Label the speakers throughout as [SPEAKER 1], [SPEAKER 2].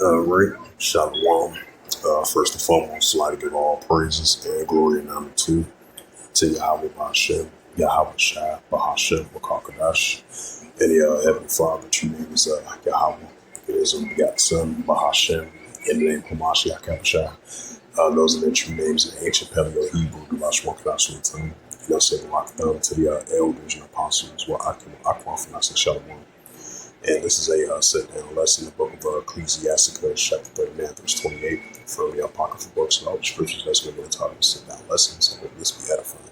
[SPEAKER 1] Right, Shalom. First and foremost, I'd like to give all praises and glory and honor to Yahweh Bahashem, Yahweh Shai, Bahashem, Bakakadash, and the Heavenly Father, true name is Yahweh. It is a begotten Son, Bahashem, in the name of Hamashiach Kabashai. Those are the true names in ancient Paleo Hebrew, Gavash Wakadash Sultan. And I say the rock down to the elders and apostles, what I call for us in Shalom. And this is a sit-down lesson in the Book of Ecclesiastcus, chapter 39, verse 28, from the apocryphal books of all the scriptures. That's going to be the title of sit-down lesson, so hope this be edifying.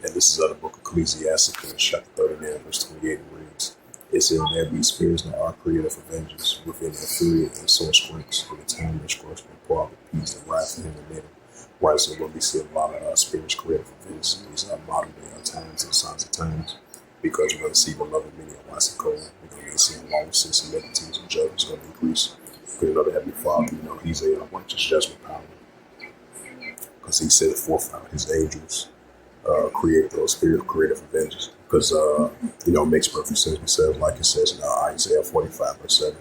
[SPEAKER 1] And this is the Book of Ecclesiastcus, chapter 39, verse 28, and reads, "It says, there be spirits that are created for vengeance, within their fury and sore scrapes, for the time and scorch and pour out the peace and wrath for him and men." Right, so when we see a lot of spirits created for vengeance, these are modern day times and signs of times. Because we're going to see the love of many of us cold. We're going to see lawlessness and iniquities and judgment going to increase. Because you know the Heavenly Father, He's a righteous judgment power. Because He set forth out His angels, created those spirits, created for vengeance. Because, it makes perfect sense. It says, like it says in Isaiah 45, verse 7,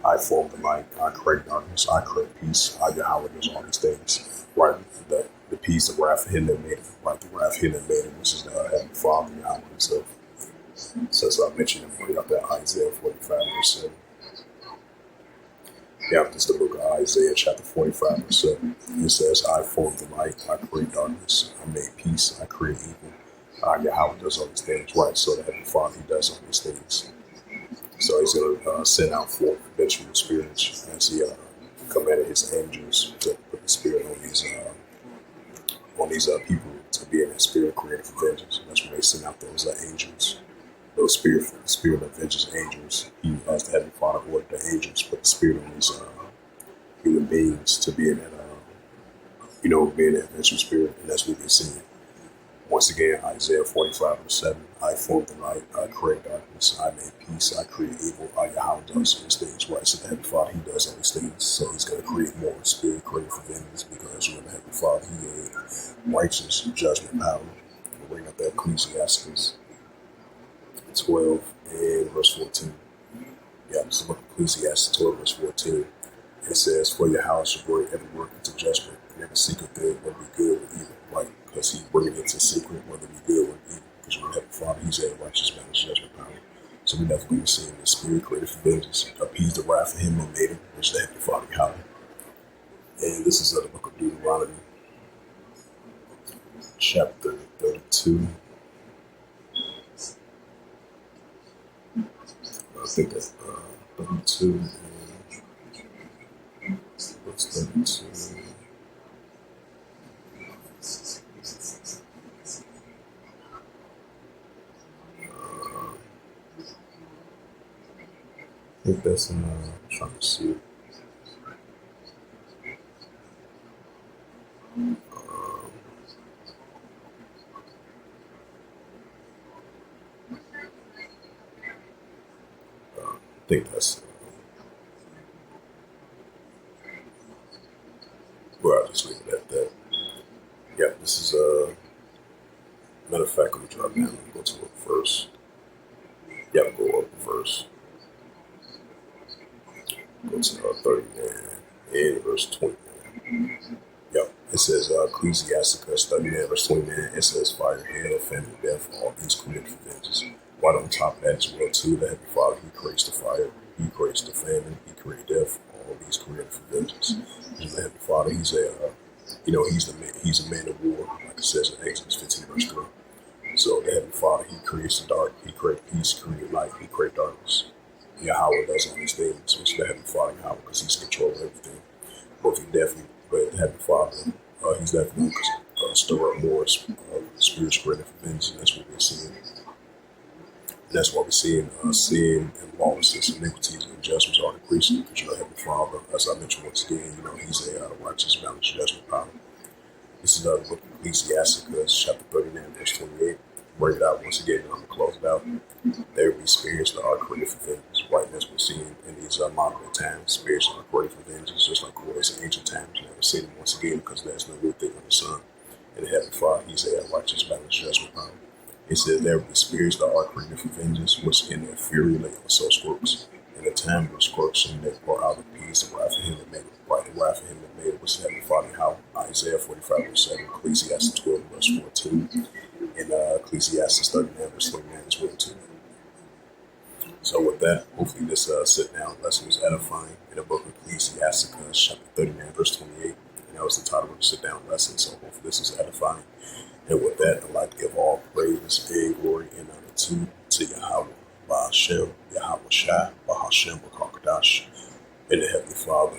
[SPEAKER 1] I form the light, I create darkness, I create peace, I Yahweh does all these things. Right? The peace, the wrath of Him that made it. Right? The wrath of Him that made it, which is the Heavenly Father, Yahweh Himself. So as I mentioned, I'm bringing up that Isaiah 45, verse 7. Yeah, this is the book of Isaiah, chapter 45, verse 7. It says, I form the light, I create darkness, I make peace, I create evil. Yahweh does all these things, right? So the Heavenly Father, He does all these things. So He's going to send out forth vengeful spirits as He commanded His angels to put the spirit on these people to be in that spirit created for vengeance. That's when they send out those angels. Those spirit of vengeance angels. He, as the Heavenly Father, ordered the angels put the spirit on these human beings to be in that, being that vengeance spirit, and that's what we're seeing. Once again, Isaiah 45, verse 7, I form the light, I create darkness, I make peace, I create evil, Yahweh does these things, right? So the Heavenly Father, He does all these things, so He's going to create more spirit created for vengeance, because the Heavenly Father, He is righteous judgment power. We'll bring up that Ecclesiastes 12 and verse 14. Yeah, this is the book of Ecclesiastes 12, verse 14. It says, for your house shall bring every work into judgment, and every secret thing, whether it be good or evil. Right? Because He bring it into secret, whether it be good or evil. Because when the Heavenly Father, He's a righteous man, judgment power. So we're definitely going to see the spirit created for vengeance, appease the wrath of Him who made Him, which is the Heavenly Father, Yahweh. And this is the book of Deuteronomy, chapter 32. I think that's 32 and verse 32. I think that's trying to see. I think that's well, I'll just leave it at that. Yeah, this is matter of fact, I'm gonna drop down and go to a verse. Yeah, go up a verse. Go to 39 and verse 29. Yep, it says Ecclesiasticus 39, verse 29. It says, fire, hail, famine, death, all these created for vengeance. Right on top of that as well, too, the Heavenly Father, He creates the fire, He creates the famine, He creates death, all these created for vengeance. And the Heavenly Father, He's He's a man of war, like it says in Exodus 15, verse 3. So the Heavenly Father, He creates the dark, He creates peace, creates light, He creates darkness. Yahweh does all these things, which is the Heavenly Father, Yahweh, because He's controlling everything. But the Heavenly Father, He's definitely going to stir up more spirits created for vengeance. That's what we're seeing. And that's why we're seeing and lawlessness, iniquities, and judgments are increasing. Because Heavenly Father, as I mentioned once again, He's a righteous, balanced judgment power. This is the book of Ecclesiasticus, chapter 39, verse 28. Bring it out once again, and I'm going to close it out. There will be spirits that are created for vengeance. Right, and as we're seeing in these modern times, spirits that are created for vengeance, just like it was in ancient times. And we're seeing them once again, because there's no new thing under the sun. And the Heavenly Father, He's a righteous, balanced judgment power. It says there will be spirits that are created for vengeance, which in their fury lay on so scrupes, In the time of destruction, they brought out the peace, the wrath of him that made it right, the wrath of him that made it was heavenly Father. How Isaiah 45 verse 7, Ecclesiastes 12 verse 14, and Ecclesiastes 39 verse 39 as well too. So with that, hopefully this sit down lesson was edifying in the book of Ecclesiastcus, chapter 39 verse 28. And that was the title of the sit down lesson. So hopefully this is edifying. And with that, I'd like to give all praise and glory and honor to Yahweh, Ba'ashem, Yahweh Shai, Ba'ashem, Ba'akadash, and the Heavenly Father.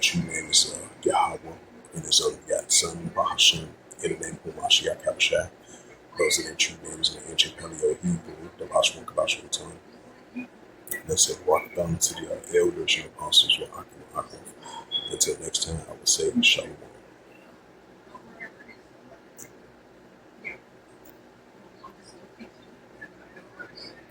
[SPEAKER 1] True name is Yahweh, and his unbegotten Son, Ba'ashem, in the name of Mashiach Kabashai. Those are their true names in the ancient Paleo Hebrew, the Bashwan Kadash Tongue. Let's say, walk down to the elders and apostles, Until next time, I will say, Shalom.